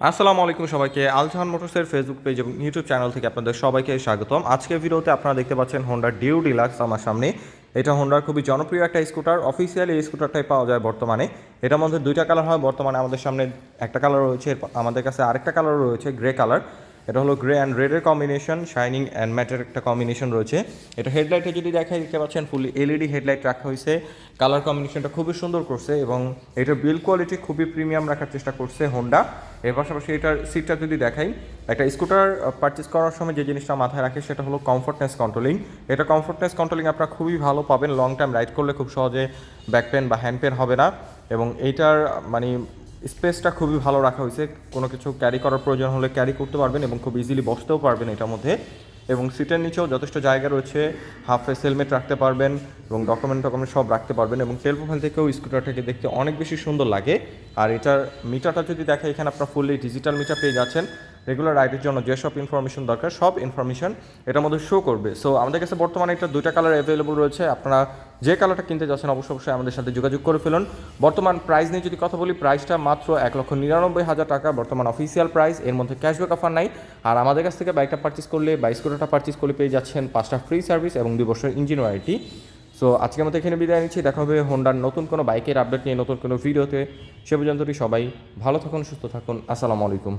আসসালামু আলাইকুম সবাইকে আলজাহান মোটরসের ফেসবুক পেজ এবং ইউটিউব চ্যানেল থেকে আপনাদের সবাইকে স্বাগতম। আজকের ভিডিওতে আপনারা দেখতে পাচ্ছেন হোন্ডা ডিউ ডিলাক্স আমার সামনে। এটা হোন্ডার খুবই জনপ্রিয় একটা স্কুটার। অফিসিয়ালি এই স্কুটারটাই পাওয়া যায় বর্তমানে। এটার মধ্যে দুইটা কালার হয় বর্তমানে আমাদের সামনে। একটা কালার রয়েছে, আমাদের কাছে আরেকটা কালার রয়েছে গ্রে কালার। এটা হলো গ্রে অ্যান্ড রেডের কম্বিনেশন, শাইনিং অ্যান্ড ম্যাটের একটা কম্বিনেশন রয়েছে। এটা হেডলাইটে যদি দেখাই দেখতে পাচ্ছেন ফুলি এলইডি হেডলাইট রাখা হয়েছে। কালার কম্বিনেশনটা খুবই সুন্দর করছে এবং এটার বিল্ড কোয়ালিটি খুবই প্রিমিয়াম রাখার চেষ্টা করছে হোন্ডা। এর পাশাপাশি এটার সিটটা যদি দেখাই, একটা স্কুটার পারচেস করার সময় যে জিনিসটা মাথায় রাখে সেটা হলো কমফোর্টনেস কন্ট্রোলিং। এটা কমফোর্টনেস কন্ট্রোলিং আপনারা খুবই ভালো পাবেন। লং টাইম রাইড করলে খুব সহজে ব্যাক পেন বা হ্যান্ড পেন হবে না। এবং এইটার মানে স্পেসটা খুবই ভালো রাখা হয়েছে। কোনো কিছু ক্যারি করার প্রয়োজন হলে ক্যারি করতে পারবেন এবং খুব ইজিলি বসতেও পারবেন এটার মধ্যে। এবং সিটের নিচেও যথেষ্ট জায়গা রয়েছে, হাফ ফেস হেলমেট রাখতে পারবেন এবং ডকুমেন্ট সব রাখতে পারবেন। এবং সেল প্রোফাইল থেকেও স্কুটারটাকে দেখতে অনেক বেশি সুন্দর লাগে। আর এটার মিটারটা যদি দেখে, এখানে আপনার ফুললি ডিজিটাল মিটার পেয়ে যাচ্ছেন। রেগুলার রাইডের জন্য যেসব ইনফরমেশন দরকার সব ইনফরমেশন এটার মধ্যে শো করবে। সো আমাদের কাছে বর্তমানে এটা দুইটা কালার অ্যাভেলেবল রয়েছে। আপনারা যে কালারটা কিনতে যাচ্ছেন অবশ্যই আমাদের সাথে যোগাযোগ করে ফেলুন। বর্তমান প্রাইস নিয়ে যদি কথা বলি, প্রাইসটা মাত্র 1,99,000 টাকা বর্তমান অফিসিয়াল প্রাইস। এর মধ্যে ক্যাশব্যাক অফার নাই। আর আমাদের কাছ থেকে বাইকটা পারচেস করলে বা স্কুটারটা পারচেস করলে পেয়ে যাচ্ছেন 5টা ফ্রি সার্ভিস এবং 2 বছর ইঞ্জিন ওয়ারেন্টি। সো আজকের মতো এখানে বিদায় নিচ্ছি। দেখা হবে হোন্ডার নতুন কোনো বাইকের আপডেট নিয়ে নতুন কোনো ভিডিওতে। সে পর্যন্তই সবাই ভালো থাকুন, সুস্থ থাকুন। আসসালামু আলাইকুম।